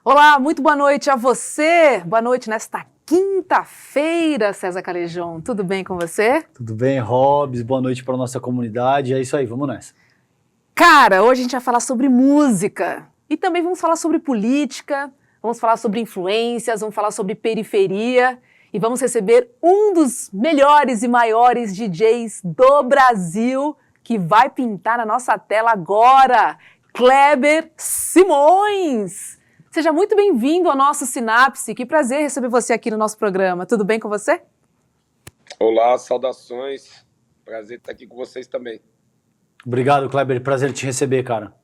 Olá, muito boa noite a você. Boa noite nesta quinta-feira, César Calejon. Tudo bem com você? Tudo bem, Hobbs? Boa noite para a nossa comunidade. É isso aí, vamos nessa. Cara, hoje a gente vai falar sobre música e também vamos falar sobre política, vamos falar sobre influências, vamos falar sobre periferia e vamos receber um dos melhores e maiores DJs do Brasil que vai pintar na nossa tela agora, Kleber Simões. Seja muito bem-vindo ao nosso Sinapse. Que prazer receber você aqui no nosso programa. Tudo bem com você? Olá, saudações. Prazer estar aqui com vocês também. Obrigado, Kleber. Prazer te receber, cara.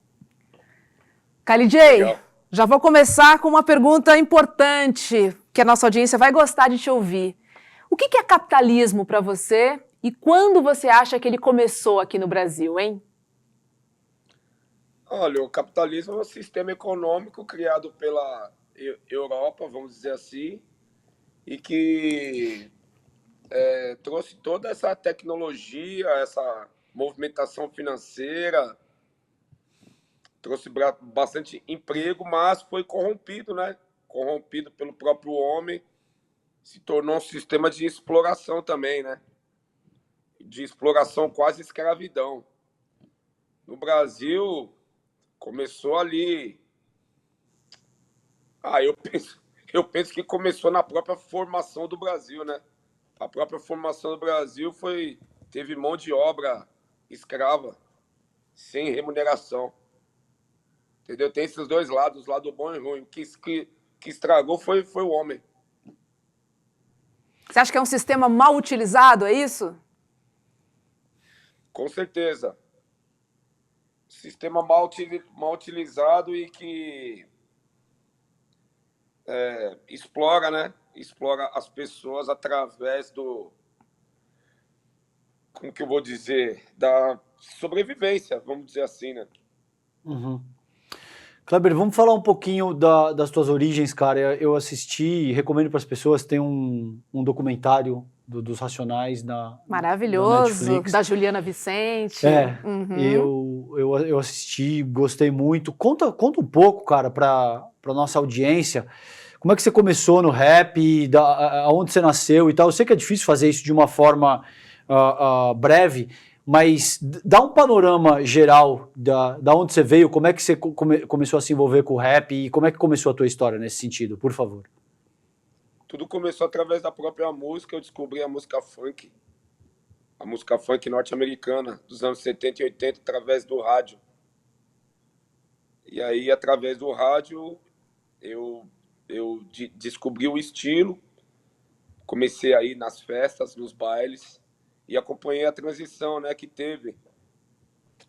KLJ, já vou começar com uma pergunta importante que a nossa audiência vai gostar de te ouvir. O que é capitalismo para você e quando você acha que ele começou aqui no Brasil, hein? Olha, o capitalismo é um sistema econômico criado pela Europa, vamos dizer assim, e que trouxe toda essa tecnologia, essa movimentação financeira, trouxe bastante emprego, mas foi corrompido, né? Corrompido pelo próprio homem, se tornou um sistema de exploração também, né? De exploração, quase escravidão. No Brasil, começou ali. Eu penso que começou na própria formação do Brasil, né? A própria formação do Brasil teve mão de obra escrava, sem remuneração. Entendeu? Tem esses dois lados, o lado bom e ruim. O que estragou foi o homem. Você acha que é um sistema mal utilizado, é isso? Com certeza. Sistema mal utilizado e que explora, né? Explora as pessoas através como que eu vou dizer, da sobrevivência, vamos dizer assim, né? Uhum. Kleber, vamos falar um pouquinho das tuas origens, cara. Eu assisti e recomendo para as pessoas, tem um documentário dos Racionais na Maravilhoso, Netflix. da Juliana Vicente. Eu assisti, gostei muito. Conta um pouco, cara, para nossa audiência, como é que você começou no rap, aonde você nasceu e tal. Eu sei que é difícil fazer isso de uma forma breve, mas dá um panorama geral da onde você veio, como é que você começou a se envolver com o rap e como é que começou a tua história nesse sentido, por favor. Tudo começou através da própria música. Eu descobri a música funk norte-americana dos anos 70 e 80 através do rádio. E aí, através do rádio, eu descobri o estilo, comecei a ir nas festas, nos bailes, e acompanhei a transição, né, que teve.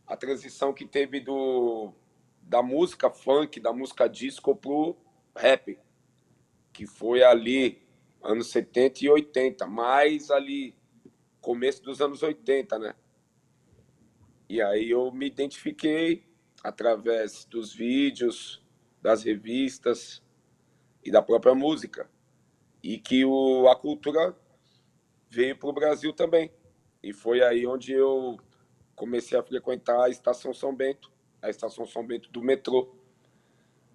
A transição que teve da música funk, da música disco pro rap, que foi ali, anos 70 e 80, mais ali, começo dos anos 80, né? E aí eu me identifiquei através dos vídeos, das revistas e da própria música. E que a cultura veio para o Brasil também. E foi aí onde eu comecei a frequentar a Estação São Bento do metrô.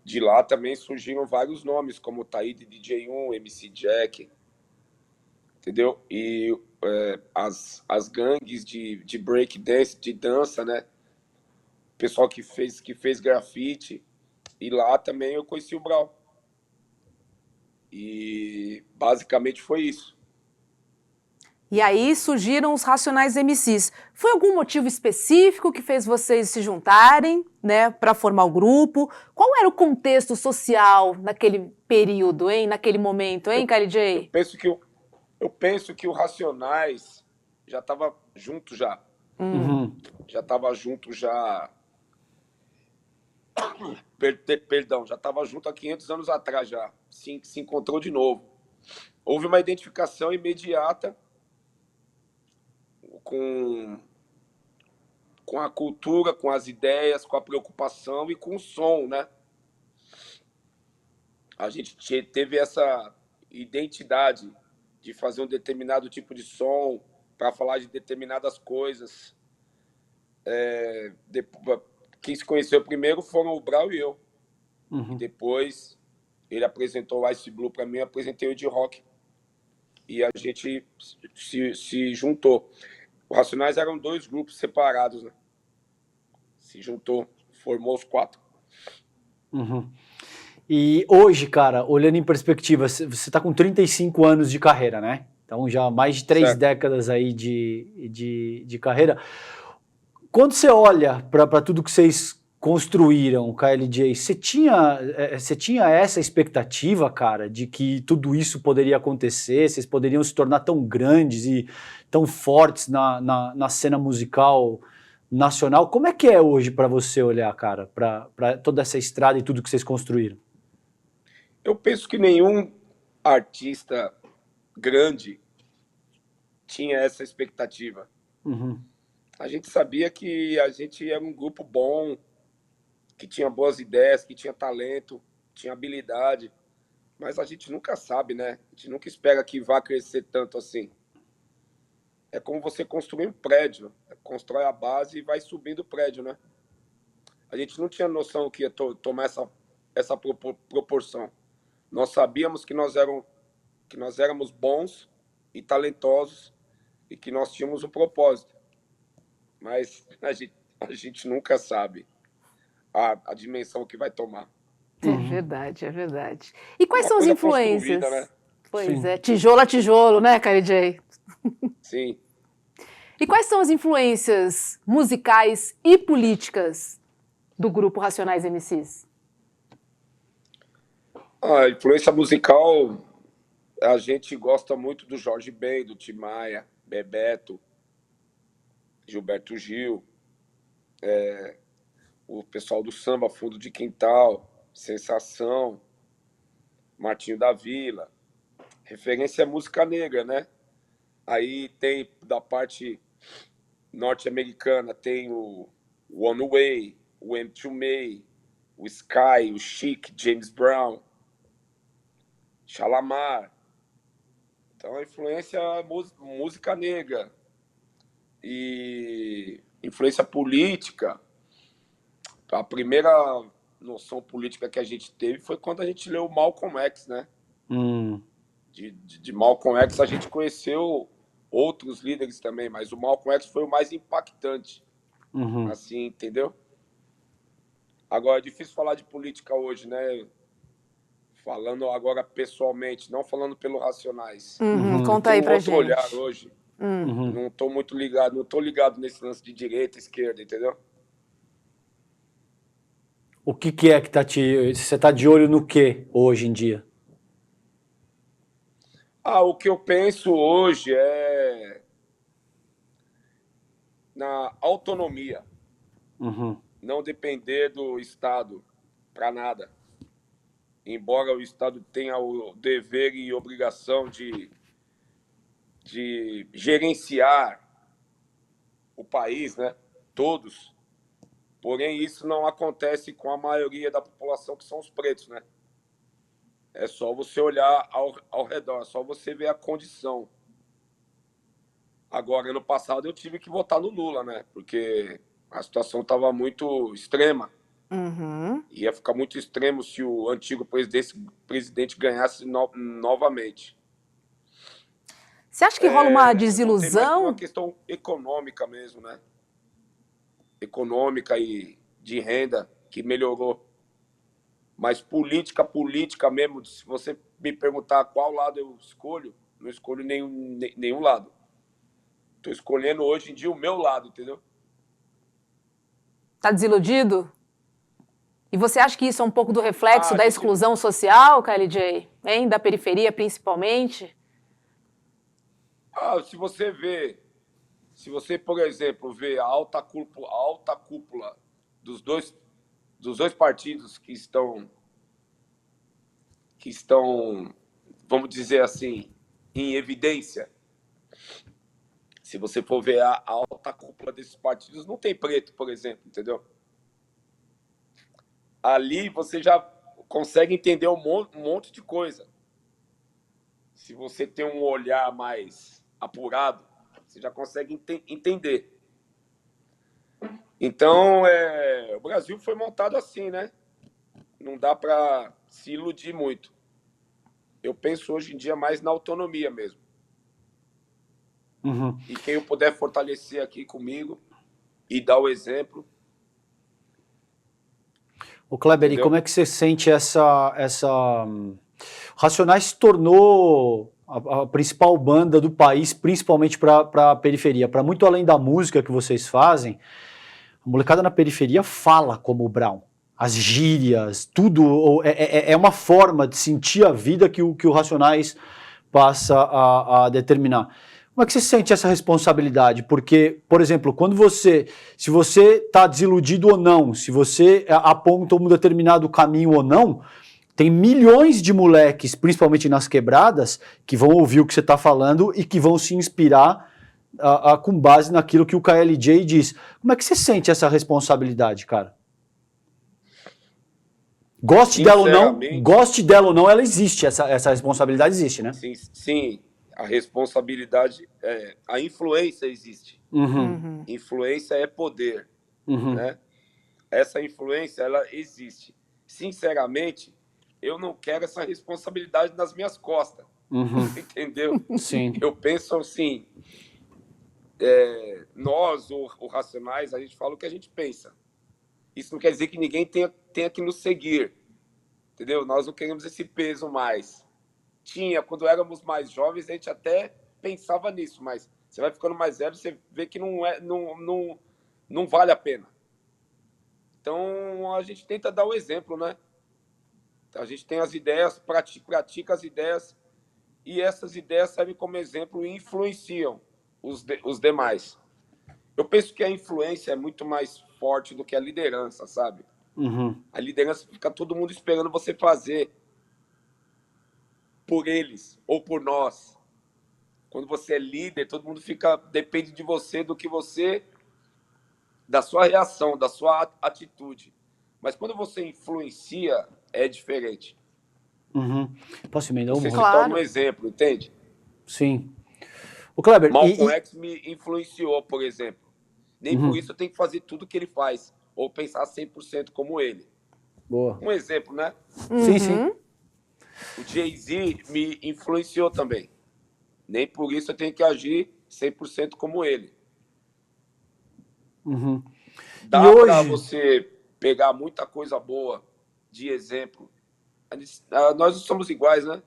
De lá também surgiram vários nomes, como Taíde DJ1, MC Jack, entendeu? E as gangues de break dance, de dança, né? O pessoal que fez grafite. E lá também eu conheci o Brau. E basicamente foi isso. E aí surgiram os Racionais MCs. Foi algum motivo específico que fez vocês se juntarem, né, para formar o grupo? Qual era o contexto social naquele período, hein, naquele momento, hein, KLJ? Eu penso que o Racionais já estava junto já. Já estava junto já. Perdão, já estava junto há 500 anos atrás já. Se encontrou de novo. Houve uma identificação imediata com a cultura, com as ideias, com a preocupação e com o som, né? A gente teve essa identidade de fazer um determinado tipo de som para falar de determinadas coisas. Quem se conheceu primeiro foram o Brau e eu. E depois Ele apresentou o Ice Blue para mim, eu apresentei o de rock. E a gente se juntou. Os Racionais eram 2 grupos separados, né? Se juntou, formou os 4. Uhum. E hoje, cara, olhando em perspectiva, você tá com 35 anos de carreira, né? Então já mais de 3 Certo. décadas aí de carreira. Quando você olha para tudo que vocês construíram, KLJ, você tinha essa expectativa, cara, de que tudo isso poderia acontecer, vocês poderiam se tornar tão grandes e tão fortes na cena musical nacional? Como é que é hoje para você olhar, cara, para toda essa estrada e tudo que vocês construíram? Eu penso que nenhum artista grande tinha essa expectativa. Uhum. A gente sabia que a gente era um grupo bom, que tinha boas ideias, que tinha talento, tinha habilidade, mas a gente nunca sabe, né? A gente nunca espera que vá crescer tanto assim. É como você construir um prédio, constrói a base e vai subindo o prédio, né? A gente não tinha noção que ia tomar essa proporção. Nós sabíamos que nós éramos bons e talentosos e que nós tínhamos um propósito, mas a gente nunca sabe a dimensão que vai tomar. É Uhum. verdade, é verdade. E quais Uma são as coisa construída, influências? né? Pois Sim. é, tijolo a tijolo, né, KLJ? Sim. E quais são as influências musicais e políticas do grupo Racionais MCs? A influência musical, a gente gosta muito do Jorge Ben, do Tim Maia, Bebeto, Gilberto Gil, o pessoal do samba, Fundo de Quintal, Sensação, Martinho da Vila. Referência é música negra, né? Aí tem da parte norte-americana, tem o One Way, o M2 May, o Sky, o Chic, James Brown, Shalamar. Então a influência é música negra e influência política. A primeira noção política que a gente teve foi quando a gente leu Malcolm X, né? Hum. De Malcolm X a gente conheceu outros líderes também, mas o Malcolm X foi o mais impactante, Uhum. assim, entendeu? Agora, é difícil falar de política hoje, né? Falando agora pessoalmente, não falando pelo Racionais. Uhum. Eu Conta aí tenho pra outro olhar gente. hoje. Uhum. Não estou muito ligado, não estou ligado nesse lance de direita, esquerda, entendeu? O que é que você tá de olho no que hoje em dia? O que eu penso hoje é na autonomia, Uhum. não depender do Estado para nada. Embora o Estado tenha o dever e obrigação de gerenciar o país, né? Todos. Porém, isso não acontece com a maioria da população, que são os pretos, né? É só você olhar ao redor, é só você ver a condição. Agora, ano passado, eu tive que votar no Lula, né? Porque a situação estava muito extrema. Uhum. Ia ficar muito extremo se o antigo presidente ganhasse novamente. Você acha que rola uma Eu votei mais por uma desilusão? questão econômica mesmo, né? Econômica e de renda, que melhorou. Mas política mesmo, se você me perguntar qual lado eu escolho, não escolho nenhum lado. Estou escolhendo hoje em dia o meu lado, entendeu? Tá desiludido? E você acha que isso é um pouco do reflexo A da gente, exclusão social, KLJ? Hein? Da periferia, principalmente? se você, por exemplo, vê a alta cúpula dos dois partidos que estão, vamos dizer assim, em evidência. Se você for ver a alta cúpula desses partidos, não tem preto, por exemplo, entendeu? Ali você já consegue entender um monte de coisa. Se você tem um olhar mais apurado, você já consegue entender. Então, o Brasil foi montado assim, né? não dá para se iludir muito. Eu penso hoje em dia mais na autonomia mesmo. Uhum. E quem eu puder fortalecer aqui comigo e dar o exemplo. O Kleber, Entendeu? e como é que você sente essa... Racionais se tornou a principal banda do país, principalmente para a periferia. Para muito além da música que vocês fazem, a molecada na periferia fala como o Brown. As gírias, tudo é uma forma de sentir a vida que o Racionais passa a determinar. Como é que você sente essa responsabilidade? Porque, por exemplo, se você está desiludido ou não, se você aponta um determinado caminho ou não, tem milhões de moleques, principalmente nas quebradas, que vão ouvir o que você está falando e que vão se inspirar com base naquilo que o KLJ diz. Como é que você sente essa responsabilidade, cara? Goste dela ou não, ela existe, essa responsabilidade existe, né? Sim, sim, a responsabilidade, a influência existe. Uhum. Influência é poder, Uhum. né? Essa influência, ela existe. Sinceramente, eu não quero essa responsabilidade nas minhas costas, Uhum. entendeu? Sim. Eu penso assim, nós, o Racionais, a gente fala o que a gente pensa. Isso não quer dizer que ninguém tenha que nos seguir, entendeu? Nós não queremos esse peso mais. Quando éramos mais jovens, a gente até pensava nisso, mas você vai ficando mais velho, você vê que não vale a pena. Então, a gente tenta dar o exemplo, né? A gente tem as ideias, pratica as ideias, e essas ideias servem como exemplo e influenciam os demais. Eu penso que a influência é muito mais forte do que a liderança, sabe? Uhum. A liderança fica todo mundo esperando você fazer por eles ou por nós. Quando você é líder, todo mundo depende de você, da sua reação, da sua atitude. Mas quando você influencia, é diferente. Uhum. Posso emendar uma? Você se Claro. torna um exemplo, entende? Sim. O Kleber, Malcolm X me influenciou, por exemplo. Nem Uhum. por isso eu tenho que fazer tudo que ele faz, ou pensar 100% como ele. Boa. Um exemplo, né? Sim, sim. O Jay-Z me influenciou também. Nem por isso eu tenho que agir 100% como ele. Uhum. Dá E para hoje... você pegar muita coisa boa de exemplo. Nós não somos iguais, né?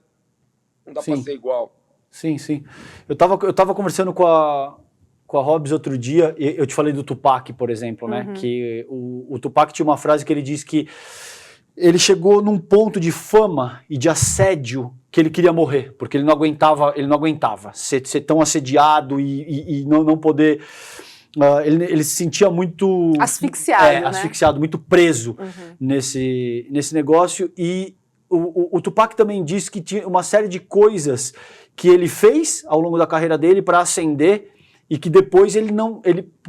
Não dá para Sim. ser igual. Sim, sim. Eu tava conversando com a Hobbs outro dia, e eu te falei do Tupac, por exemplo, né? Que o Tupac tinha uma frase que ele disse que ele chegou num ponto de fama e de assédio que ele queria morrer, porque ele não aguentava ser tão assediado e não poder... ele se sentia muito... Asfixiado, né? Asfixiado, muito preso nesse negócio. E o Tupac também disse que tinha uma série de coisas que ele fez ao longo da carreira dele para ascender e que depois ele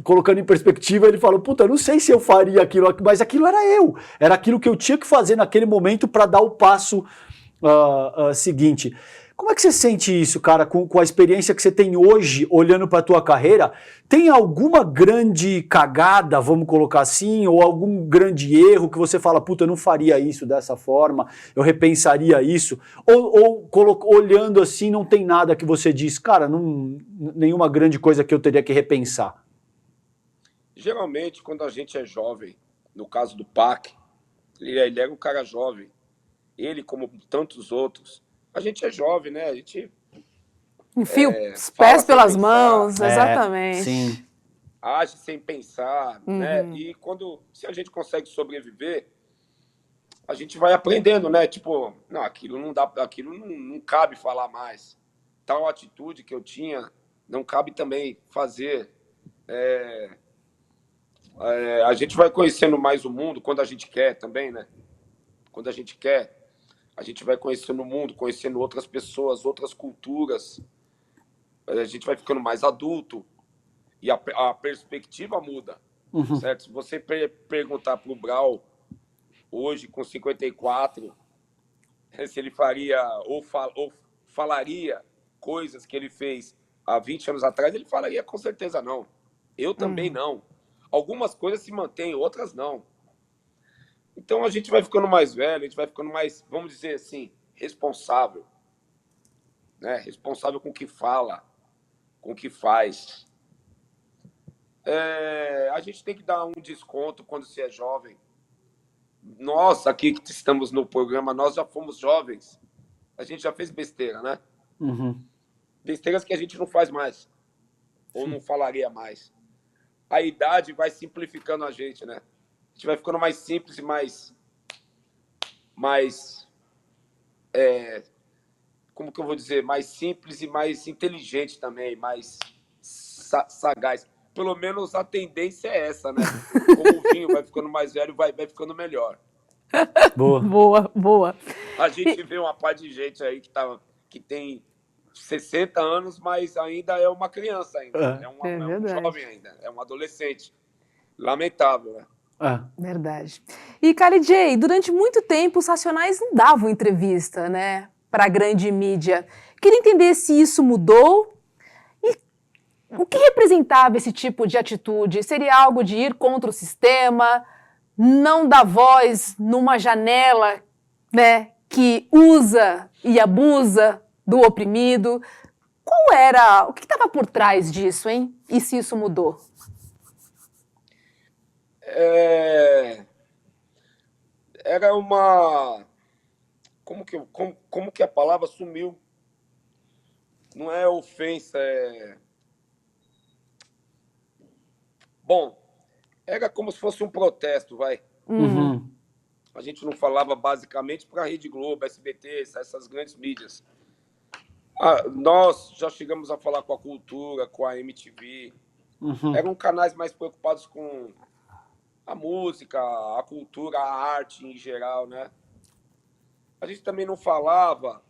colocando em perspectiva, ele falou, puta, eu não sei se eu faria aquilo, mas aquilo era aquilo que eu tinha que fazer naquele momento para dar o passo seguinte. Como é que você sente isso, cara, com a experiência que você tem hoje, olhando para a tua carreira? Tem alguma grande cagada, vamos colocar assim, ou algum grande erro que você fala, puta, eu não faria isso dessa forma, eu repensaria isso? Ou olhando assim, não tem nada que você diz, cara, nenhuma grande coisa que eu teria que repensar? Geralmente, quando a gente é jovem, no caso do Pac, ele era um cara jovem. Ele, como tantos outros, a gente é jovem, né? A gente Enfia os pés pelas mãos, É, exatamente. sim. age sem pensar, né? E se a gente consegue sobreviver, a gente vai aprendendo, né? Tipo, não, aquilo não cabe falar mais. Tal atitude que eu tinha, não cabe também fazer. A gente vai conhecendo mais o mundo quando a gente quer também, né? Quando a gente quer, a gente vai conhecendo o mundo, conhecendo outras pessoas, outras culturas. A gente vai ficando mais adulto e a perspectiva muda, certo? Se você perguntar para o Brau, hoje com 54, se ele faria ou falaria coisas que ele fez há 20 anos atrás, ele falaria com certeza não. Eu também não. Algumas coisas se mantêm, outras não. Então a gente vai ficando mais velho, a gente vai ficando mais, vamos dizer assim, responsável, né? Responsável com o que fala, com o que faz. A gente tem que dar um desconto quando se é jovem. Nós aqui que estamos no programa, nós já fomos jovens. A gente já fez besteira, né? Besteiras que a gente não faz mais, ou não falaria mais. A idade vai simplificando a gente, né? A gente vai ficando mais simples e como que eu vou dizer? Mais simples e mais inteligente também, mais sagaz. Pelo menos a tendência é essa, né? Como o vinho vai ficando mais velho, vai ficando melhor. Boa. Boa, boa. A gente vê uma parte de gente aí que tem 60 anos, mas ainda é uma criança ainda. É um jovem ainda, é um adolescente. Lamentável, né? Verdade. E, Kali J, durante muito tempo os Racionais não davam entrevista, né, para a grande mídia. Queria entender se isso mudou e o que representava esse tipo de atitude. Seria algo de ir contra o sistema, não dar voz numa janela, né, que usa e abusa do oprimido? O que estava por trás disso, hein? E se isso mudou? Era uma... Como que a palavra sumiu? Não é ofensa, Bom, era como se fosse um protesto, vai. A gente não falava basicamente para a Rede Globo, SBT, essas grandes mídias. Nós já chegamos a falar com a Cultura, com a MTV. Eram canais mais preocupados com a música, a cultura, a arte em geral, né? A gente também não falava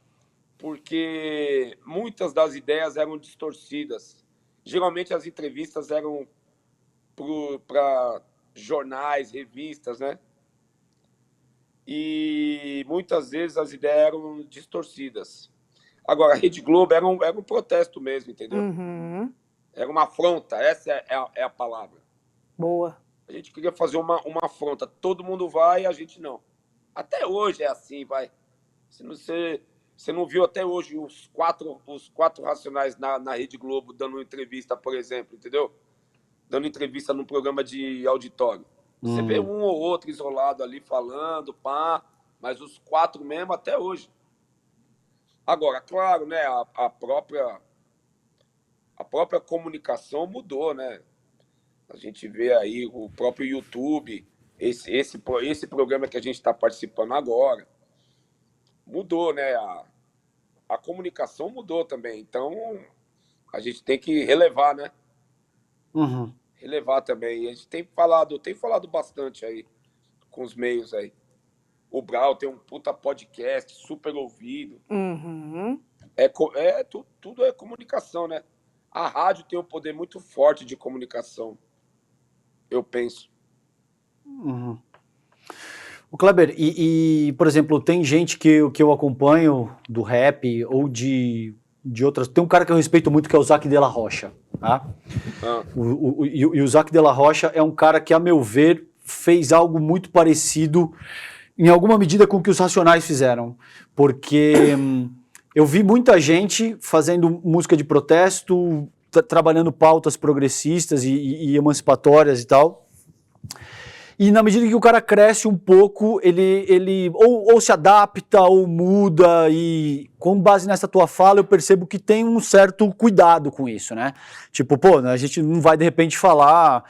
porque muitas das ideias eram distorcidas. Geralmente as entrevistas eram para jornais, revistas, né? E muitas vezes as ideias eram distorcidas. Agora, a Rede Globo era um protesto mesmo, entendeu? Era uma afronta, essa é a palavra. Boa. A gente queria fazer uma afronta. Todo mundo vai e a gente não. Até hoje é assim, vai. Você não viu até hoje os quatro Racionais na Rede Globo dando entrevista, por exemplo, entendeu? Dando entrevista num programa de auditório. Você vê um ou outro isolado ali falando, mas os 4 mesmo até hoje. Agora, claro, né, a própria comunicação mudou, né? A gente vê aí o próprio YouTube, esse programa que a gente está participando agora, mudou, né? A comunicação mudou também. Então, a gente tem que relevar, né? Relevar também. E a gente tem falado bastante aí com os meios aí. O Brau tem um puta podcast super ouvido. Tudo é comunicação, né? A rádio tem um poder muito forte de comunicação, eu penso. O Kleber, por exemplo, tem gente que eu acompanho do rap ou de outras... Tem um cara que eu respeito muito que é o Zack de la Rocha, tá? E o Zack de la Rocha é um cara que, a meu ver, fez algo muito parecido, em alguma medida, com o que os Racionais fizeram. Porque eu vi muita gente fazendo música de protesto, trabalhando pautas progressistas e emancipatórias e tal. E na medida que o cara cresce um pouco, ele ou se adapta ou muda, e com base nessa tua fala eu percebo que tem um certo cuidado com isso, né? Tipo, a gente não vai de repente falar,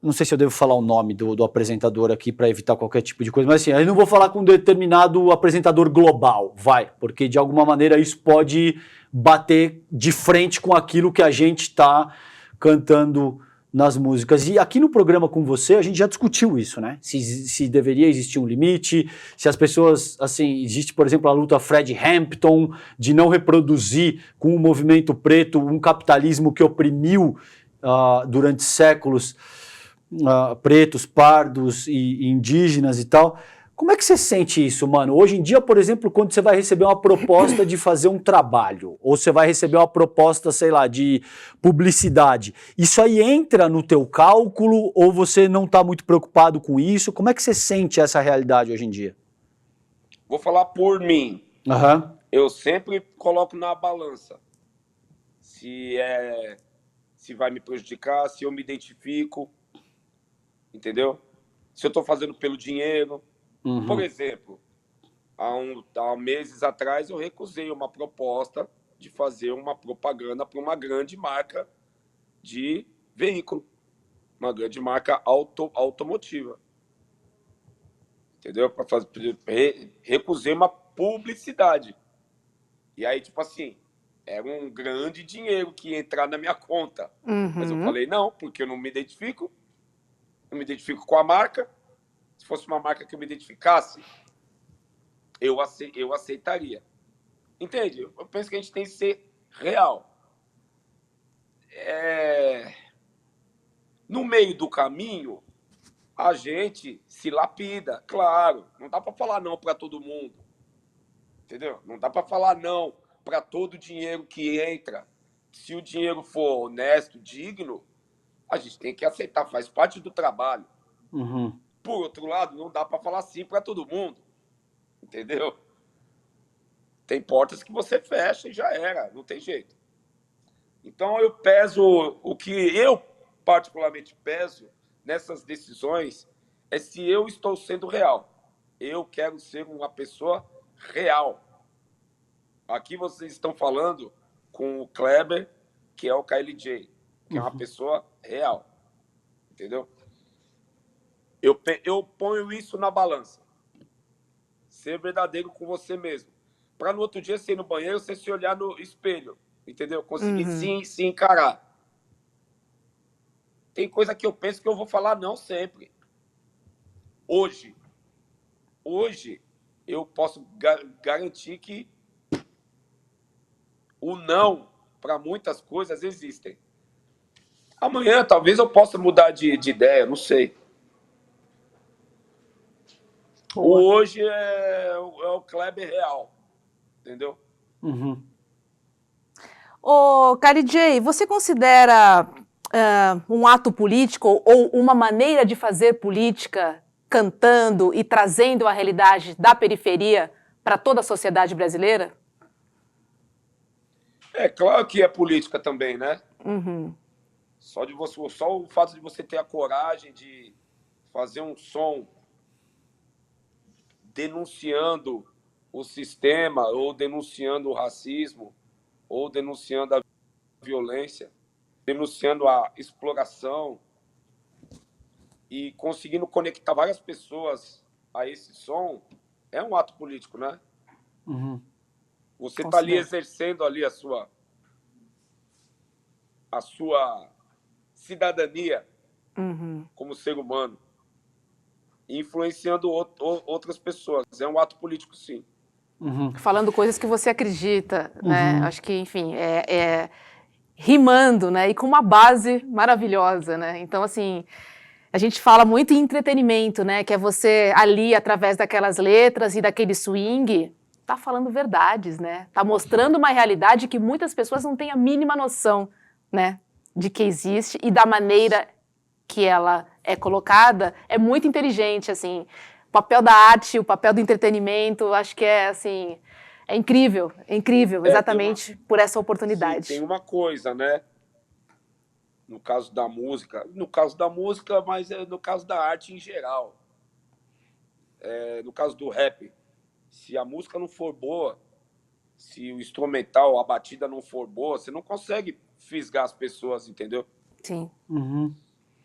não sei se eu devo falar o nome do apresentador aqui para evitar qualquer tipo de coisa, mas assim, eu não vou falar com um determinado apresentador global, porque de alguma maneira isso pode bater de frente com aquilo que a gente está cantando nas músicas. E aqui no programa com você, a gente já discutiu isso, né? Se deveria existir um limite, se as pessoas, assim, existe, por exemplo, a luta Fred Hampton de não reproduzir com o movimento preto um capitalismo que oprimiu durante séculos pretos, pardos e indígenas e tal. Como é que você sente isso, mano? Hoje em dia, por exemplo, quando você vai receber uma proposta de fazer um trabalho, ou você vai receber uma proposta, sei lá, de publicidade, isso aí entra no teu cálculo ou você não está muito preocupado com isso? Como é que você sente essa realidade hoje em dia? Vou falar por mim. Aham. Eu sempre coloco na balança se vai me prejudicar, se eu me identifico, entendeu? Se eu estou fazendo pelo dinheiro. Por exemplo, há meses atrás eu recusei uma proposta de fazer uma propaganda para uma grande marca de veículo, uma grande marca automotiva, entendeu? Recusei uma publicidade. E aí, tipo assim, era um grande dinheiro que ia entrar na minha conta. Mas eu falei, não, porque eu não me identifico com a marca. Se fosse uma marca que eu me identificasse, eu aceitaria. Entende? Eu penso que a gente tem que ser real. No meio do caminho, a gente se lapida, claro. Não dá para falar não para todo mundo. Entendeu? Não dá para falar não para todo o dinheiro que entra. Se o dinheiro for honesto, digno, a gente tem que aceitar, faz parte do trabalho. Por outro lado, não dá para falar sim para todo mundo. Entendeu? Tem portas que você fecha e já era, não tem jeito. Então eu peso, o que eu particularmente peso nessas decisões é se eu estou sendo real. Eu quero ser uma pessoa real. Aqui vocês estão falando com o Kleber, que é o KLJ, que é uma pessoa real. Entendeu? Eu ponho isso na balança. Ser verdadeiro com você mesmo. Para no outro dia você ir no banheiro, você se olhar no espelho. Entendeu? Conseguir se encarar. Tem coisa que eu penso que eu vou falar não sempre. Hoje, eu posso garantir que o não para muitas coisas existem. Amanhã, talvez eu possa mudar de ideia, não sei. O hoje é o Kleber real, entendeu? Ô, KLJ, você considera um ato político ou uma maneira de fazer política cantando e trazendo a realidade da periferia para toda a sociedade brasileira? É claro que é política também, né? Só o fato de você ter a coragem de fazer um som denunciando o sistema, ou denunciando o racismo, ou denunciando a violência, denunciando a exploração e conseguindo conectar várias pessoas a esse som, é um ato político, né? Você está ali exercendo ali a sua cidadania como ser humano, influenciando outras pessoas. É um ato político, sim. Falando coisas que você acredita, né? Acho que, enfim, rimando, né? E com uma base maravilhosa, né? Então, assim, a gente fala muito em entretenimento, né? Que é você ali, através daquelas letras e daquele swing, tá falando verdades, né? Tá mostrando uma realidade que muitas pessoas não têm a mínima noção, né? De que existe e da maneira que ela é colocada é muito inteligente, assim. O papel da arte, o papel do entretenimento, acho que é, assim, é incrível, exatamente por essa oportunidade. Sim, tem uma coisa, né? No caso da música, mas no caso da arte em geral. No caso do rap, se a música não for boa, se o instrumental, a batida não for boa, você não consegue fisgar as pessoas, entendeu? Sim.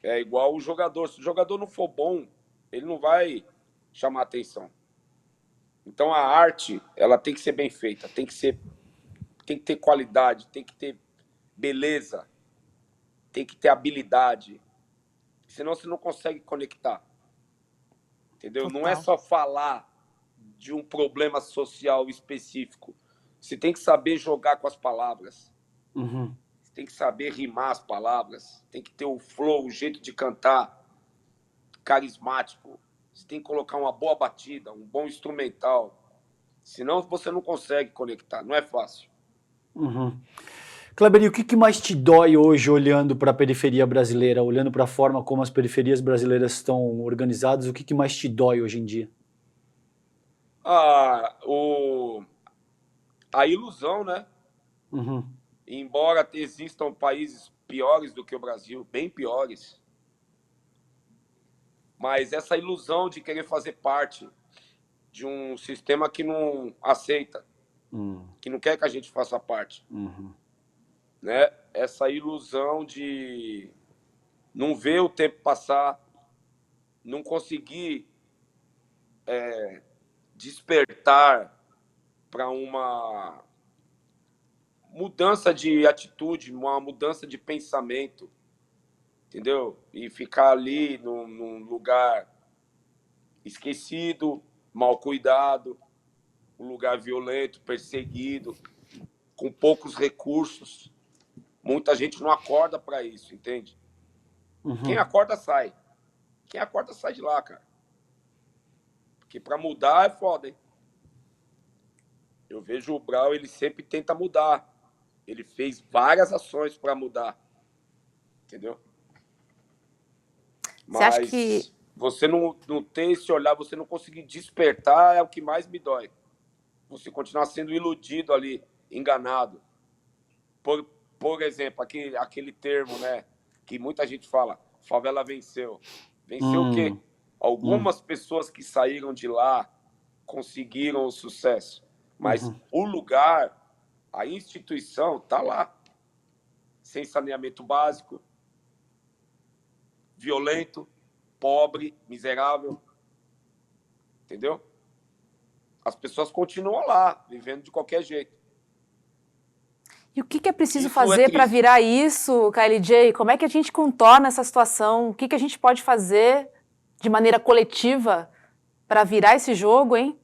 É igual o jogador. Se o jogador não for bom, ele não vai chamar atenção. Então a arte, ela tem que ser bem feita, tem que ter qualidade, tem que ter beleza, tem que ter habilidade. Senão você não consegue conectar. Entendeu? Total. Não é só falar de um problema social específico. Você tem que saber jogar com as palavras. Você tem que saber rimar as palavras. Tem que ter o flow, o jeito de cantar carismático. você tem que colocar uma boa batida, um bom instrumental. Senão você não consegue conectar, não é fácil. Uhum. Kleber, e o que mais te dói hoje olhando para a periferia brasileira, olhando para a forma como as periferias brasileiras estão organizadas, o que mais te dói hoje em dia? A ilusão, né? Uhum. Embora existam países piores do que o Brasil, bem piores, mas essa ilusão de querer fazer parte de um sistema que não aceita, que não quer que a gente faça parte, né? Essa ilusão de não ver o tempo passar, não conseguir despertar para uma mudança de atitude, uma mudança de pensamento, entendeu? E ficar ali num lugar esquecido, mal cuidado, um lugar violento, perseguido, com poucos recursos. Muita gente não acorda para isso, entende? Quem acorda, sai. Quem acorda, sai de lá, cara. Porque para mudar é foda, hein? Eu vejo o Brau, ele sempre tenta mudar. Ele fez várias ações para mudar. Entendeu? Você acha Mas que... você não ter esse olhar, você não conseguir despertar é o que mais me dói. Você continuar sendo iludido ali, enganado. Por exemplo, aquele termo, né, que muita gente fala, favela venceu. Venceu o quê? Algumas pessoas que saíram de lá conseguiram o sucesso. Mas o lugar, a instituição, tá lá. Sem saneamento básico, violento, pobre, miserável. Entendeu? As pessoas continuam lá, vivendo de qualquer jeito. E o que é preciso Isso fazer é para triste. virar isso, KLJ? Como é que a gente contorna essa situação? O que a gente pode fazer de maneira coletiva para virar esse jogo, hein?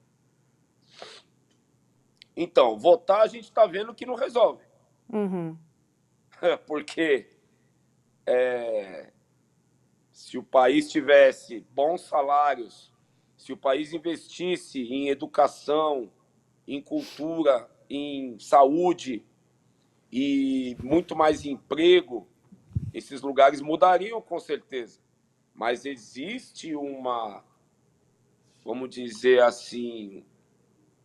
Então, votar a gente está vendo que não resolve. Uhum. Porque se o país tivesse bons salários, se o país investisse em educação, em cultura, em saúde e muito mais emprego, esses lugares mudariam com certeza. Mas existe uma, vamos dizer assim,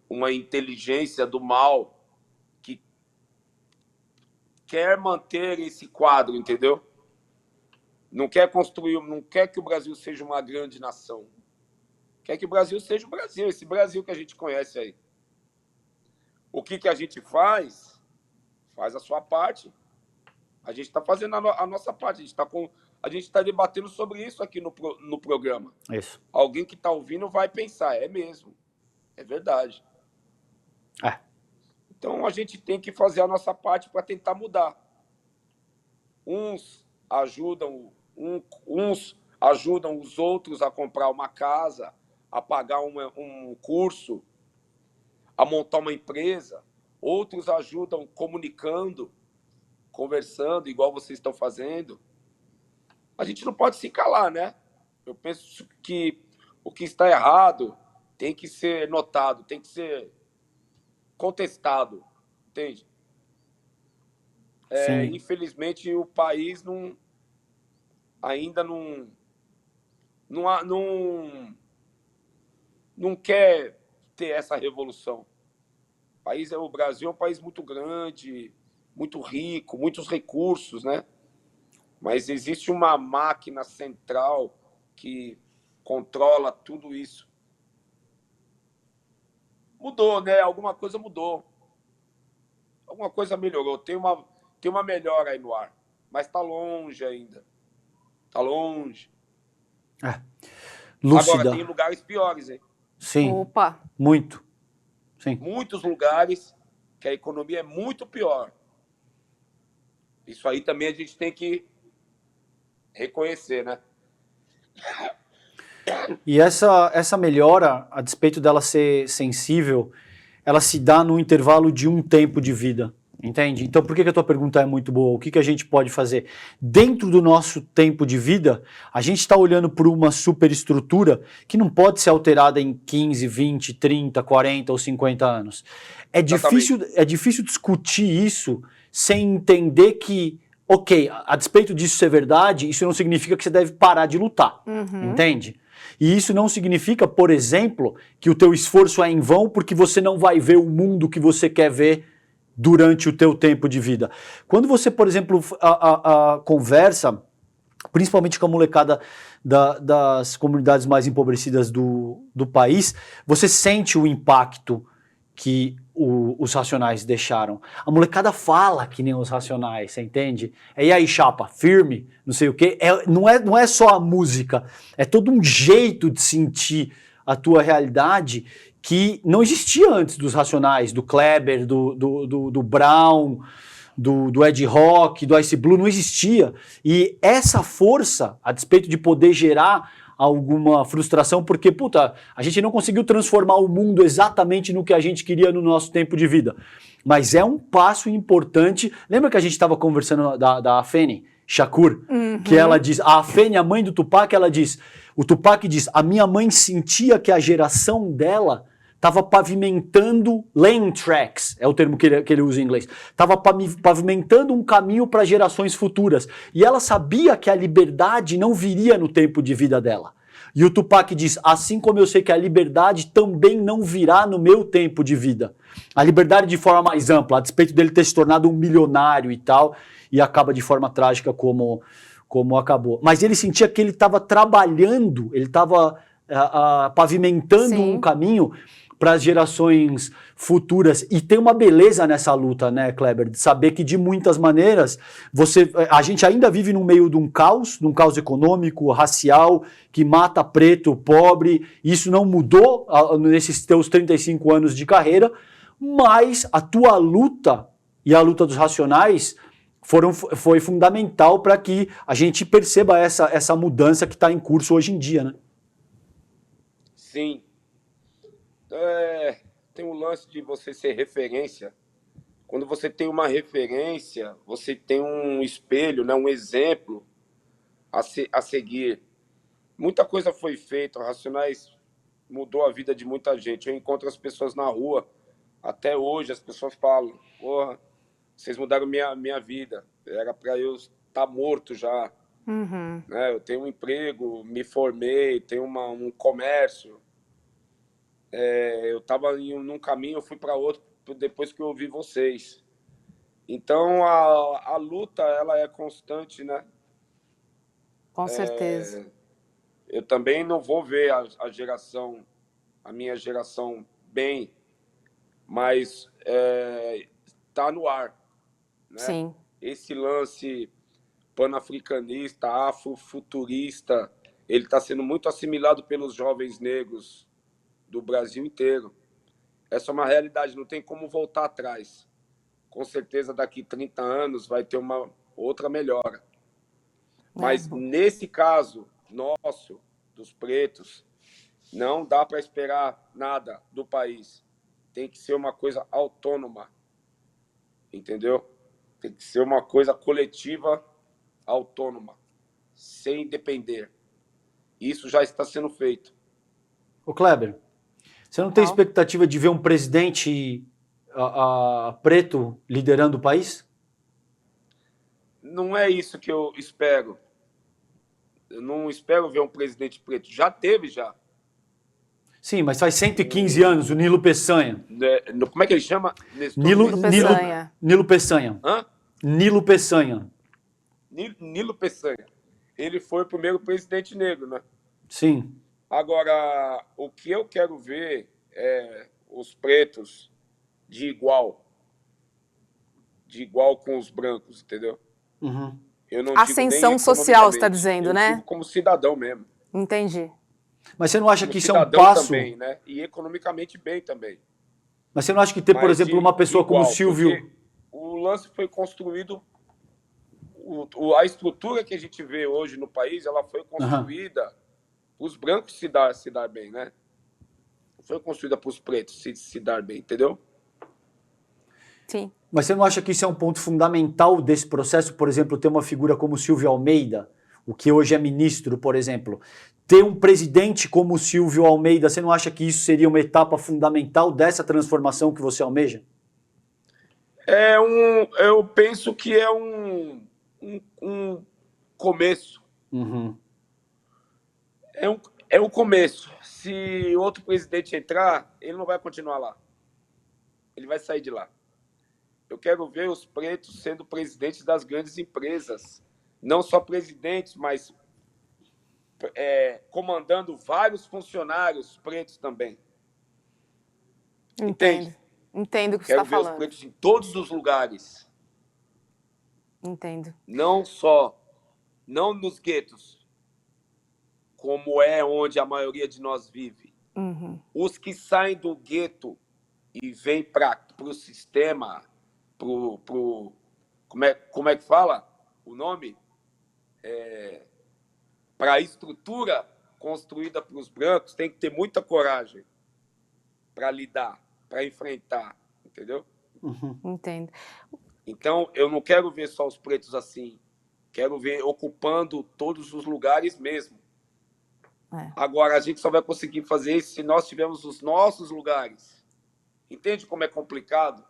uma inteligência do mal que quer manter esse quadro, entendeu? Não quer construir, não quer que o Brasil seja uma grande nação. Quer que o Brasil seja o Brasil, esse Brasil que a gente conhece aí. O que a gente faz? Faz a sua parte. A gente está fazendo a nossa parte. A gente está debatendo sobre isso aqui no programa. Isso. Alguém que está ouvindo vai pensar, é mesmo. É verdade. Então a gente tem que fazer a nossa parte para tentar mudar. Uns ajudam os outros a comprar uma casa, a pagar um curso, a montar uma empresa. Outros ajudam comunicando, conversando, igual vocês estão fazendo. A gente não pode se calar, né? Eu penso que o que está errado tem que ser notado, tem que ser contestado, entende? Infelizmente, o país ainda não quer ter essa revolução. O Brasil é um país muito grande, muito rico, muitos recursos, né? Mas existe uma máquina central que controla tudo isso. Mudou, né? Alguma coisa mudou. Alguma coisa melhorou. Tem uma melhora aí no ar. Mas está longe ainda. Está longe. Lúcida. Agora, tem lugares piores, hein? Sim. Opa. Muito. Sim. Muitos lugares que a economia é muito pior. Isso aí também a gente tem que reconhecer, né? E essa melhora, a despeito dela ser sensível, ela se dá no intervalo de um tempo de vida. Entende? Então, por que a tua pergunta é muito boa? O que a gente pode fazer? Dentro do nosso tempo de vida, a gente está olhando por uma superestrutura que não pode ser alterada em 15, 20, 30, 40 ou 50 anos. É difícil discutir isso sem entender que, ok, a despeito disso ser verdade, isso não significa que você deve parar de lutar. Entende? E isso não significa, por exemplo, que o teu esforço é em vão porque você não vai ver o mundo que você quer ver durante o teu tempo de vida. Quando você, por exemplo, conversa, principalmente com a molecada das comunidades mais empobrecidas do país, você sente o impacto que os Racionais deixaram. A molecada fala que nem os Racionais, você entende? E aí, chapa, firme, não sei o quê. Não é só a música, é todo um jeito de sentir a tua realidade que não existia antes dos Racionais, do Kleber, do Brown, do Ed Rock, do Ice Blue, não existia. E essa força, a despeito de poder gerar alguma frustração, porque, puta, a gente não conseguiu transformar o mundo exatamente no que a gente queria no nosso tempo de vida. Mas é um passo importante. Lembra que a gente estava conversando da Afeni Shakur? Que ela diz, a Afeni, a mãe do Tupac, ela diz, o Tupac diz, a minha mãe sentia que a geração dela estava pavimentando lane tracks, é o termo que ele usa em inglês, estava pavimentando um caminho para gerações futuras. E ela sabia que a liberdade não viria no tempo de vida dela. E o Tupac diz, assim como eu sei que a liberdade também não virá no meu tempo de vida. A liberdade de forma mais ampla, a despeito dele ter se tornado um milionário e tal, e acaba de forma trágica como acabou. Mas ele sentia que ele estava trabalhando, ele estava pavimentando um caminho para as gerações futuras. E tem uma beleza nessa luta, né, Kleber? De saber que, de muitas maneiras, a gente ainda vive no meio de um caos econômico, racial, que mata preto, pobre. Isso não mudou nesses teus 35 anos de carreira, mas a tua luta e a luta dos Racionais foi fundamental para que a gente perceba essa mudança que está em curso hoje em dia, né? Sim. Tem um lance de você ser referência. Quando você tem uma referência, você tem um espelho, né, um exemplo a seguir. Muita coisa foi feita, o Racionais mudou a vida de muita gente. Eu encontro as pessoas na rua, até hoje as pessoas falam, porra, vocês mudaram minha vida, era para eu estar morto já. Né? Eu tenho um emprego, me formei, tenho um comércio. Eu estava num caminho, eu fui para outro depois que eu ouvi vocês. Então a luta ela é constante, né? Com certeza. Eu também não vou ver a minha geração bem, mas tá no ar, né? Sim. Esse lance panafricanista, afrofuturista, ele está sendo muito assimilado pelos jovens negros do Brasil inteiro. Essa é uma realidade, não tem como voltar atrás. Com certeza, daqui 30 anos vai ter uma outra melhora. Mas nesse caso nosso, dos pretos, não dá para esperar nada do país. Tem que ser uma coisa autônoma, entendeu? Tem que ser uma coisa coletiva, autônoma, sem depender. Isso já está sendo feito. Ô Kleber, você não tem expectativa de ver um presidente preto liderando o país? Não é isso que eu espero. Eu não espero ver um presidente preto. Já teve, já. Sim, mas faz 115 anos, o Nilo Peçanha. Como é que ele chama? Nilo Peçanha. Hã? Nilo Peçanha. Nilo Peçanha. Ele foi o primeiro presidente negro, né? Sim. Agora, o que eu quero ver é os pretos de igual com os brancos, entendeu? Uhum. Eu não Ascensão digo social, você está dizendo, né? Digo como cidadão mesmo. Entendi. Mas você não acha Como que isso é um cidadão passo? também, né? E economicamente bem também. Mas você não acha que ter, por exemplo, uma pessoa como o Silvio... O lance foi construído... A estrutura que a gente vê hoje no país, ela foi construída para os brancos se dar bem, né? Foi construída para os pretos se dar bem, entendeu? Sim. Mas você não acha que isso é um ponto fundamental desse processo? Por exemplo, ter uma figura como o Silvio Almeida, o que hoje é ministro, por exemplo. Ter um presidente como o Silvio Almeida, você não acha que isso seria uma etapa fundamental dessa transformação que você almeja? Eu penso que é um começo. Uhum. É um começo. Se outro presidente entrar, ele não vai continuar lá. Ele vai sair de lá. Eu quero ver os pretos sendo presidentes das grandes empresas. Não só presidentes, mas comandando vários funcionários pretos também. Entende? Entendo o que você está falando. Quero ver os pretos em todos os lugares. Entendo. Não nos guetos, como é onde a maioria de nós vive. Uhum. Os que saem do gueto e vêm para o sistema, como é que fala o nome? Para a estrutura construída para os brancos, tem que ter muita coragem para lidar, para enfrentar, entendeu? Uhum. Entendo. Então, eu não quero ver só os pretos assim. Quero ver ocupando todos os lugares mesmo. Agora, a gente só vai conseguir fazer isso se nós tivermos os nossos lugares. Entende como é complicado?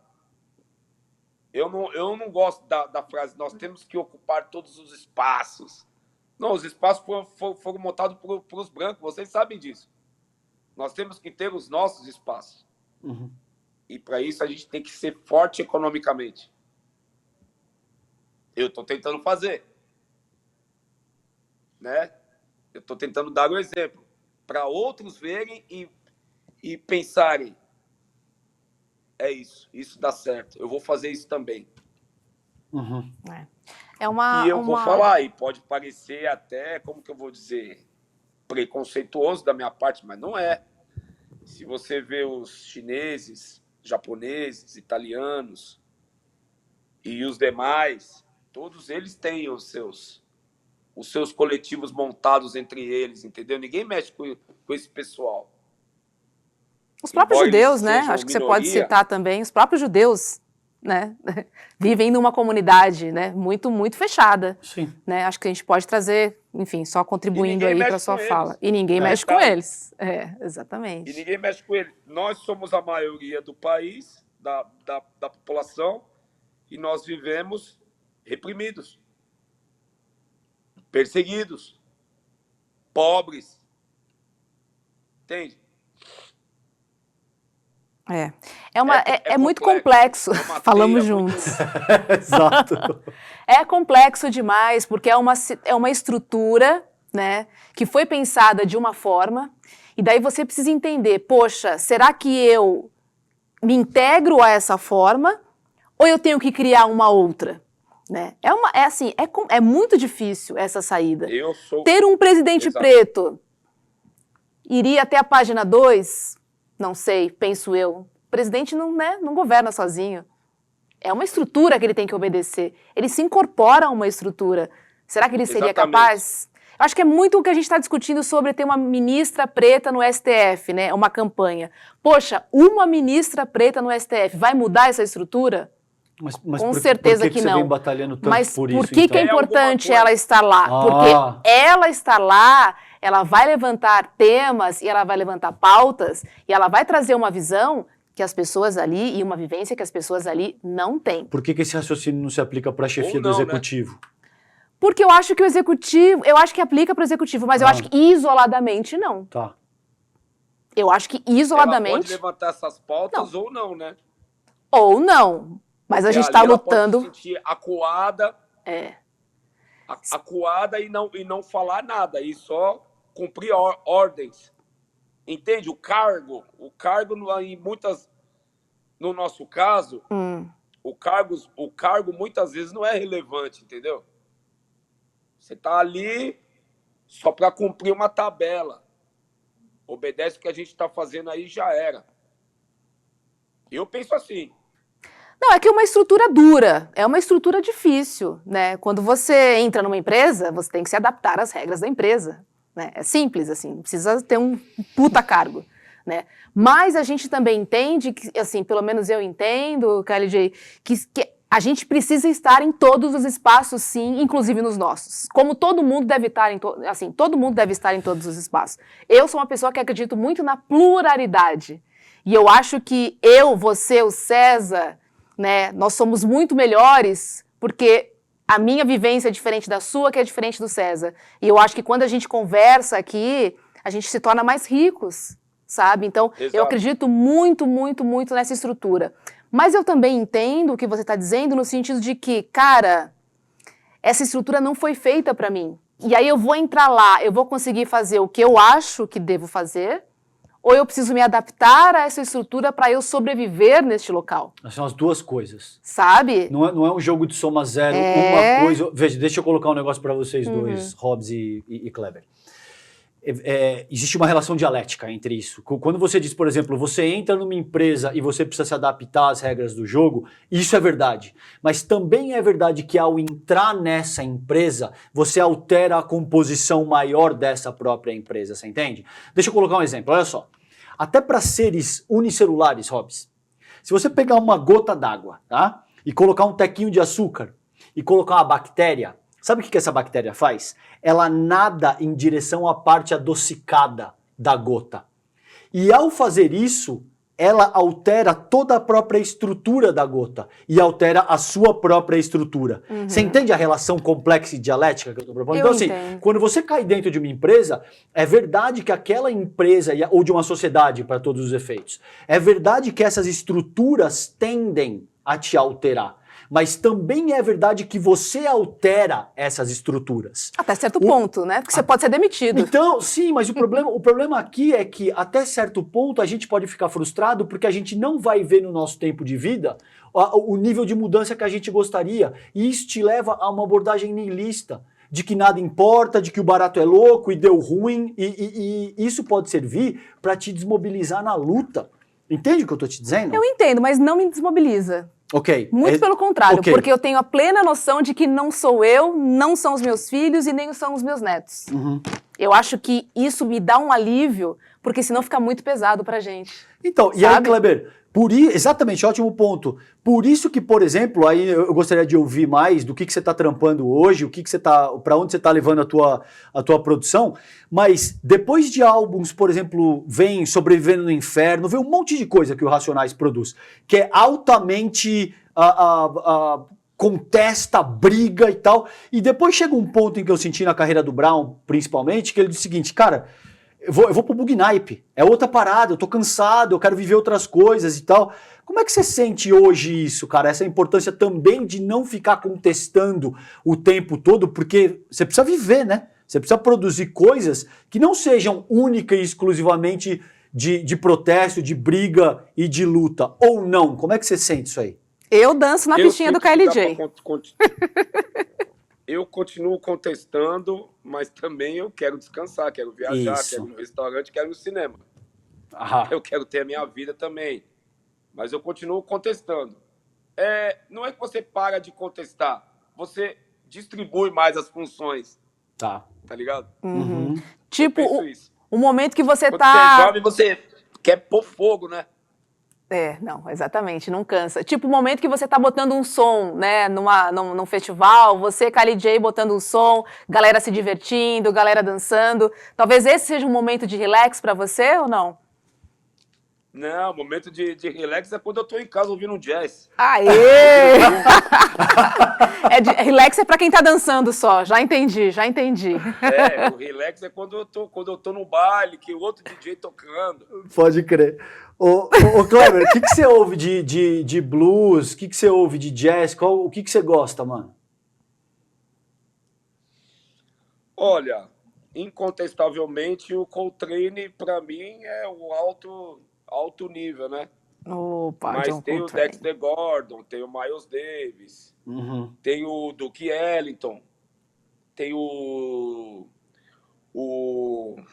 Eu não gosto da frase, nós temos que ocupar todos os espaços. Não, os espaços foram montados por os brancos, vocês sabem disso. Nós temos que ter os nossos espaços. Uhum. E para isso a gente tem que ser forte economicamente. Eu estou tentando fazer. Né? Eu estou tentando dar um exemplo. Para outros verem e pensarem. É isso dá certo. Eu vou fazer isso também. Uhum. E eu vou falar, e pode parecer até, como que eu vou dizer, preconceituoso da minha parte, mas não é. Se você vê os chineses, japoneses, italianos e os demais, todos eles têm os seus coletivos montados entre eles, entendeu? Ninguém mexe com esse pessoal. Os próprios judeus, né? Acho que você pode citar também, os próprios judeus, né? Vivem numa comunidade, né? Muito, muito fechada. Sim. Né? Acho que a gente pode trazer, enfim, só contribuindo aí para a sua fala. E ninguém mexe com eles. Exatamente. E ninguém mexe com eles. Nós somos a maioria do país, da população, e nós vivemos reprimidos, perseguidos, pobres. Entende? É muito complexo. Falamos juntos. Exato. É complexo demais, porque é uma estrutura, né, que foi pensada de uma forma, e daí você precisa entender, poxa, será que eu me integro a essa forma, ou eu tenho que criar uma outra? Né? É muito difícil essa saída. Ter um presidente preto iria até a página 2... Não sei, penso eu. O presidente não governa sozinho. É uma estrutura que ele tem que obedecer. Ele se incorpora a uma estrutura. Será que ele seria capaz? Eu acho que é muito o que a gente está discutindo sobre ter uma ministra preta no STF, né? Uma campanha. Poxa, uma ministra preta no STF vai mudar essa estrutura? Mas com certeza que não. Você vem batalhando tanto mas por por isso, que então? é importante ela estar lá? Porque ela estar lá, ela vai levantar temas e ela vai levantar pautas e ela vai trazer uma visão que as pessoas ali e uma vivência que as pessoas ali não têm. Por que esse raciocínio não se aplica para a chefia do executivo? Né? Porque eu acho que o executivo, eu acho que aplica para o executivo, mas eu acho que isoladamente não. Tá. Eu acho que isoladamente... Ela pode levantar essas pautas ou não, né? Ou não. Mas a gente está lutando... Ela pode se sentir acuada. Acuada e não falar nada, e só cumprir ordens. Entende? O cargo em muitas... No nosso caso, o cargo muitas vezes não é relevante, entendeu? Você está ali só para cumprir uma tabela. Obedece o que a gente está fazendo aí, já era. Eu penso assim. Não, é que é uma estrutura dura, é uma estrutura difícil, né? Quando você entra numa empresa, você tem que se adaptar às regras da empresa, né? É simples, assim, não precisa ter um puta cargo, né? Mas a gente também entende, que, assim, pelo menos eu entendo, KLJ, que a gente precisa estar em todos os espaços, sim, inclusive nos nossos. Como todo mundo deve estar todo mundo deve estar em todos os espaços. Eu sou uma pessoa que acredito muito na pluralidade. E eu acho que eu, você, o César, né, nós somos muito melhores porque a minha vivência é diferente da sua, que é diferente do César. E eu acho que quando a gente conversa aqui, a gente se torna mais ricos, sabe? Então, Exato. eu acredito muito, muito, muito nessa estrutura. Mas eu também entendo o que você está dizendo no sentido de que, cara, essa estrutura não foi feita para mim. E aí eu vou entrar lá, eu vou conseguir fazer o que eu acho que devo fazer, ou eu preciso me adaptar a essa estrutura para eu sobreviver neste local. São as duas coisas. Sabe? Não é um jogo de soma zero, uma coisa... Veja, deixa eu colocar um negócio para vocês dois, Hobbs e Kleber. Existe uma relação dialética entre isso. Quando você diz, por exemplo, você entra numa empresa e você precisa se adaptar às regras do jogo, isso é verdade. Mas também é verdade que ao entrar nessa empresa, você altera a composição maior dessa própria empresa, você entende? Deixa eu colocar um exemplo, olha só. Até para seres unicelulares, Hobbs, se você pegar uma gota d'água, tá? E colocar um tequinho de açúcar e colocar uma bactéria, sabe o que essa bactéria faz? Ela nada em direção à parte adocicada da gota. E ao fazer isso, ela altera toda a própria estrutura da gota e altera a sua própria estrutura. Você entende a relação complexa e dialética que eu estou propondo? Então, assim, quando você cai dentro de uma empresa, é verdade que aquela empresa, ou de uma sociedade, para todos os efeitos, é verdade que essas estruturas tendem a te alterar. Mas também é verdade que você altera essas estruturas. Até certo ponto, né? Porque você pode ser demitido. Então, sim, mas o problema aqui é que até certo ponto a gente pode ficar frustrado porque a gente não vai ver no nosso tempo de vida o nível de mudança que a gente gostaria. E isso te leva a uma abordagem niilista, de que nada importa, de que o barato é louco e deu ruim. E isso pode servir para te desmobilizar na luta. Entende o que eu estou te dizendo? Eu entendo, mas não me desmobiliza. Ok. Muito pelo contrário, ok. porque eu tenho a plena noção de que não sou eu, não são os meus filhos e nem são os meus netos. Eu acho que isso me dá um alívio, porque senão fica muito pesado pra gente. Então, sabe? E aí, Kleber, exatamente, ótimo ponto. Por isso que, por exemplo, aí eu gostaria de ouvir mais do que você está trampando hoje, para onde você está levando a tua produção, mas depois de álbuns, por exemplo, vem Sobrevivendo no Inferno, vem um monte de coisa que o Racionais produz, que é altamente contesta, briga e tal, e depois chega um ponto em que eu senti na carreira do Brown, principalmente, que ele diz o seguinte, cara, eu vou pro Bugnipe, é outra parada, eu tô cansado, eu quero viver outras coisas e tal. Como é que você sente hoje isso, cara? Essa importância também de não ficar contestando o tempo todo, porque você precisa viver, né? Você precisa produzir coisas que não sejam única e exclusivamente de protesto, de briga e de luta. Ou não? Como é que você sente isso aí? Eu danço na pistinha do KLJ. Eu continuo contestando, mas também eu quero descansar, quero viajar, quero ir no restaurante, quero ir no cinema. Eu quero ter a minha vida também. Mas eu continuo contestando. Não é que você para de contestar, você distribui mais as funções. Tá ligado? Tipo, o momento que você Quando você é jovem, você quer pôr fogo, né? Não, exatamente, não cansa. Tipo o momento que você tá botando um som, né, num festival, você, KLJ, botando um som, galera se divertindo, galera dançando. Talvez esse seja um momento de relax pra você ou não? Não, o momento de relax é quando eu tô em casa ouvindo um jazz. Aê! Relax é pra quem tá dançando só, já entendi. O relax é quando eu tô no baile, que o outro DJ tocando. Pode crer. Ô Kleber, o que você ouve de blues? O que você ouve de jazz? O que você gosta, mano? Olha, incontestavelmente o Coltrane, pra mim, é o alto nível, né? Opa, mas John tem Coltrane. o Dexter Gordon, tem o Miles Davis, tem o Duke Ellington, tem o como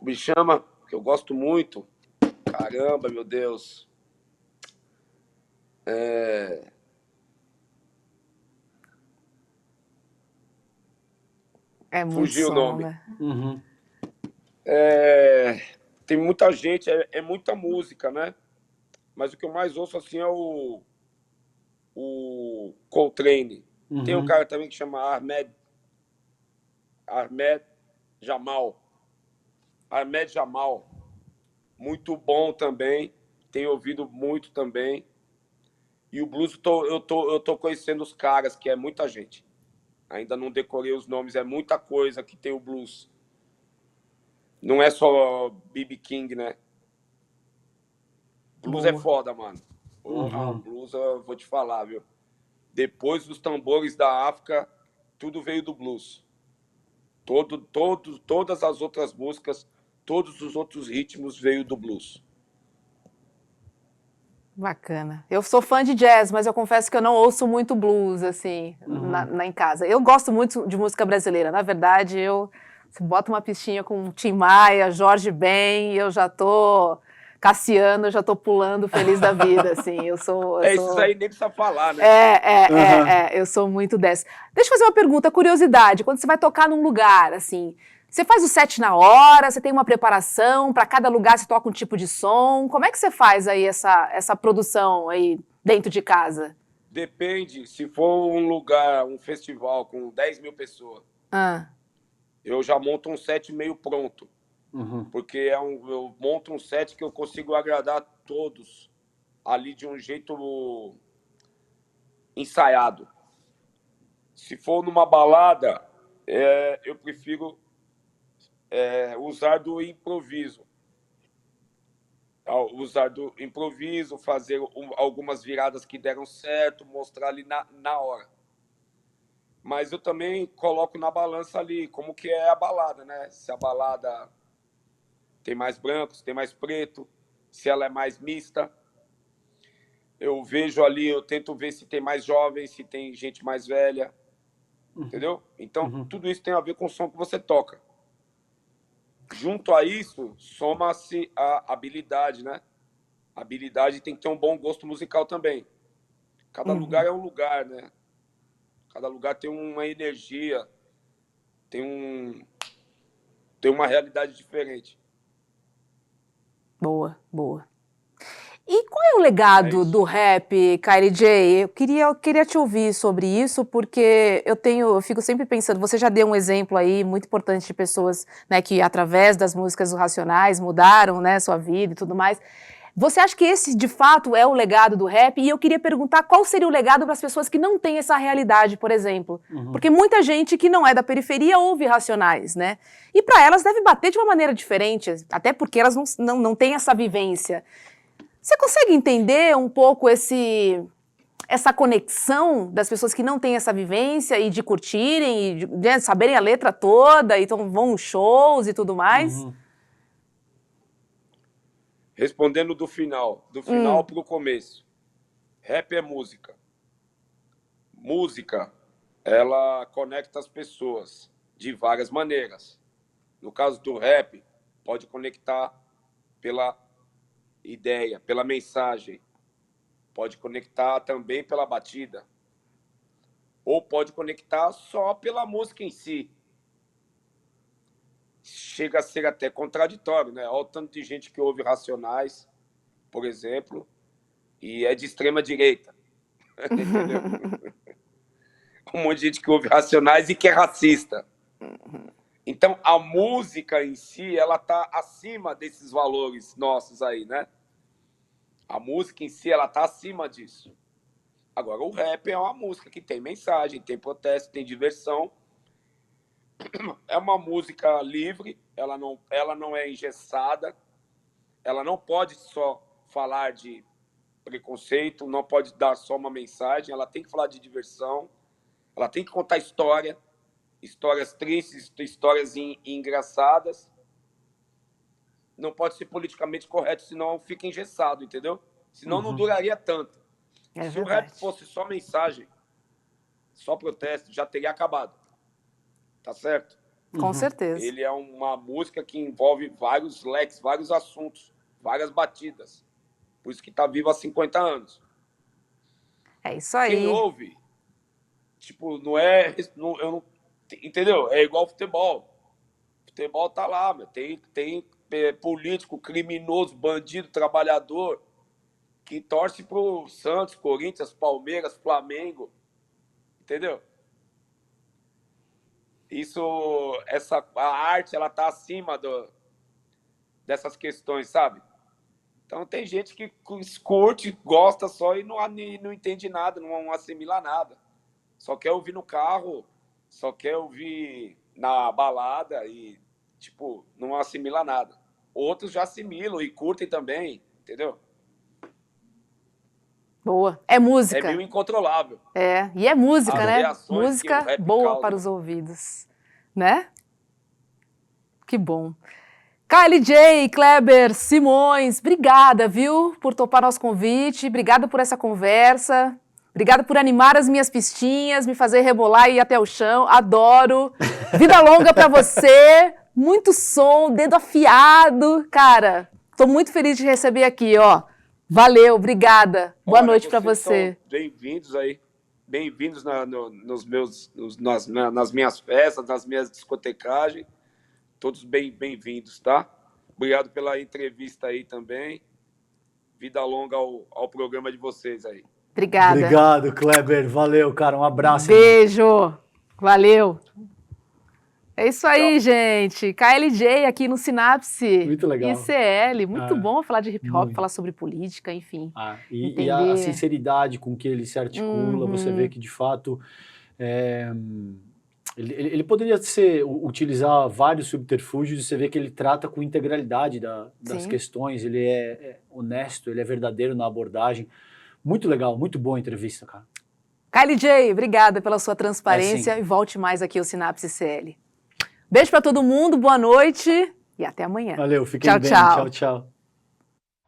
me chama, que eu gosto muito, caramba, meu Deus, É muito fugiu som, o nome. né? tem muita gente, é muita música, né? Mas o que eu mais ouço, assim, é o Coltrane. Tem um cara também que chama Ahmed Jamal. Ahmed Jamal. Muito bom também. Tenho ouvido muito também. E o blues, eu tô conhecendo os caras, que é muita gente. Ainda não decorei os nomes, é muita coisa que tem o blues. Não é só B.B. King, né? Blues é Boa. foda, mano. Porra, blues, eu vou te falar, viu? Depois dos tambores da África, tudo veio do blues. Todas as outras músicas, todos os outros ritmos veio do blues. Bacana. Eu sou fã de jazz, mas eu confesso que eu não ouço muito blues, assim, em casa. Eu gosto muito de música brasileira. Na verdade, você bota uma pistinha com Tim Maia, Jorge Ben, e eu já tô Cassiano, eu já tô pulando feliz da vida, assim. Esses aí nem precisa falar, né? Eu sou muito dessa. Deixa eu fazer uma pergunta, curiosidade. Quando você vai tocar num lugar, assim, você faz o set na hora, você tem uma preparação, para cada lugar você toca um tipo de som. Como é que você faz aí essa produção aí dentro de casa? Depende. Se for um lugar, um festival com 10 mil pessoas, eu já monto um set meio pronto. Porque eu monto um set que eu consigo agradar todos ali de um jeito ensaiado. Se for numa balada, eu prefiro usar do improviso. Usar do improviso, fazer algumas viradas que deram certo, mostrar ali na hora. Mas eu também coloco na balança ali como que é a balada, né? Se a balada tem mais branco, se tem mais preto, se ela é mais mista. Eu vejo ali, eu tento ver se tem mais jovens, se tem gente mais velha, entendeu? Então, tudo isso tem a ver com o som que você toca. Junto a isso, soma-se a habilidade, né? A habilidade tem que ter um bom gosto musical também. Cada lugar é um lugar, né? Cada lugar tem uma energia, tem uma realidade diferente. Boa, boa. E qual é o legado do rap, Kylie J? Eu queria te ouvir sobre isso, porque eu fico sempre pensando, você já deu um exemplo aí muito importante de pessoas, né, que através das músicas do Racionais mudaram, né, sua vida e tudo mais. Você acha que esse, de fato, é o legado do rap? E eu queria perguntar qual seria o legado para as pessoas que não têm essa realidade, por exemplo. Porque muita gente que não é da periferia ouve Racionais, né? E para elas deve bater de uma maneira diferente, até porque elas não têm essa vivência. Você consegue entender um pouco essa conexão das pessoas que não têm essa vivência e de curtirem, e de saberem a letra toda, então vão em shows e tudo mais? Respondendo do final para o começo. Rap é música. Música, ela conecta as pessoas de várias maneiras. No caso do rap, pode conectar pela ideia, pela mensagem. Pode conectar também pela batida. Ou pode conectar só pela música em si. Chega a ser até contraditório, né? Olha o tanto de gente que ouve Racionais, por exemplo, e é de extrema direita. Entendeu? Um monte de gente que ouve Racionais e que é racista. Então, a música em si, ela tá acima desses valores nossos aí, né? A música em si, ela tá acima disso. Agora, o rap é uma música que tem mensagem, tem protesto, tem diversão. É uma música livre, ela não é engessada, ela não pode só falar de preconceito, não pode dar só uma mensagem, ela tem que falar de diversão, ela tem que contar histórias tristes, histórias engraçadas. Não pode ser politicamente correto, senão fica engessado, entendeu? Senão não duraria tanto. Se o rap fosse só mensagem, só protesto, já teria acabado. Tá certo? Com certeza. Ele é uma música que envolve vários leques, vários assuntos, várias batidas. Por isso que tá vivo há 50 anos. É isso aí. Quem ouve, tipo, não é... entendeu? É igual futebol. Futebol tá lá, tem político, criminoso, bandido, trabalhador, que torce pro Santos, Corinthians, Palmeiras, Flamengo, entendeu? A arte, ela tá acima dessas questões, sabe? Então tem gente que curte, gosta só e não entende nada, não assimila nada. Só quer ouvir no carro, só quer ouvir na balada e, tipo, não assimila nada. Outros já assimilam e curtem também, entendeu? Boa. É música. É meio incontrolável. E é música, As né? reações que o Música rap boa causa. para os ouvidos, né? Que bom. Kylie J, Kleber, Simões, obrigada, viu, por topar nosso convite, obrigada por essa conversa, obrigada por animar as minhas pistinhas, me fazer rebolar e ir até o chão, adoro. Vida longa pra você, muito som, dedo afiado, cara, tô muito feliz de receber aqui, ó. Valeu, obrigada. Boa noite pra você. Bem-vindos aí. Bem-vindos nas minhas festas, nas minhas discotecagens. Todos bem-vindos, tá? Obrigado pela entrevista aí também. Vida longa ao programa de vocês aí. Obrigada. Obrigado, Kleber. Valeu, cara. Um abraço. Beijo. Irmão. Valeu. É isso aí, gente. KLJ aqui no Sinapse. Muito legal. ICL. Muito bom falar de hip hop, falar sobre política, enfim. E a sinceridade com que ele se articula, você vê que, de fato, ele poderia utilizar vários subterfúgios e você vê que ele trata com integralidade das questões. Ele é honesto, ele é verdadeiro na abordagem. Muito legal, muito boa a entrevista, cara. KLJ, obrigada pela sua transparência e volte mais aqui ao Sinapse ICL. Beijo pra todo mundo, boa noite e até amanhã. Valeu, fiquem bem. Tchau. Tchau.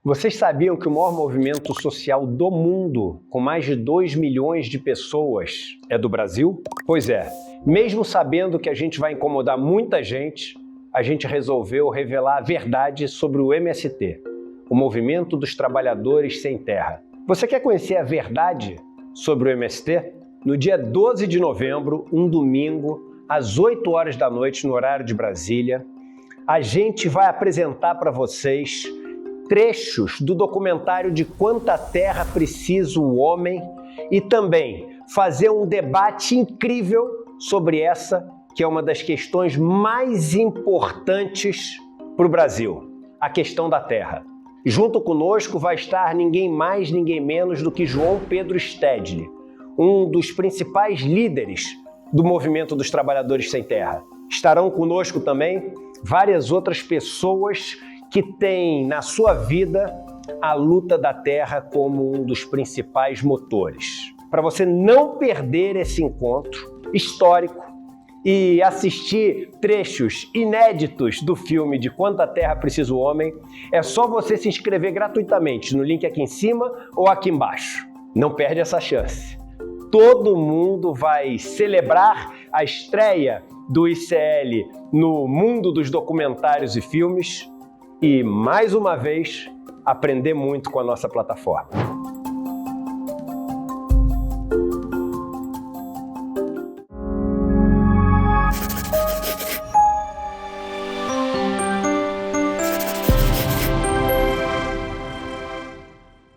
Vocês sabiam que o maior movimento social do mundo, com mais de 2 milhões de pessoas, é do Brasil? Pois é, mesmo sabendo que a gente vai incomodar muita gente, a gente resolveu revelar a verdade sobre o MST, o Movimento dos Trabalhadores Sem Terra. Você quer conhecer a verdade sobre o MST? No dia 12 de novembro, um domingo, às 8 horas da noite, no horário de Brasília, a gente vai apresentar para vocês trechos do documentário De Quanta Terra Precisa o Homem e também fazer um debate incrível sobre essa, que é uma das questões mais importantes para o Brasil, a questão da terra. Junto conosco vai estar ninguém mais, ninguém menos do que João Pedro Stedley, um dos principais líderes do Movimento dos Trabalhadores Sem Terra. Estarão conosco também várias outras pessoas que têm na sua vida a luta da terra como um dos principais motores. Para você não perder esse encontro histórico e assistir trechos inéditos do filme De Quanta Terra Precisa o Homem, é só você se inscrever gratuitamente no link aqui em cima ou aqui embaixo. Não perde essa chance. Todo mundo vai celebrar a estreia do ICL no mundo dos documentários e filmes e, mais uma vez, aprender muito com a nossa plataforma.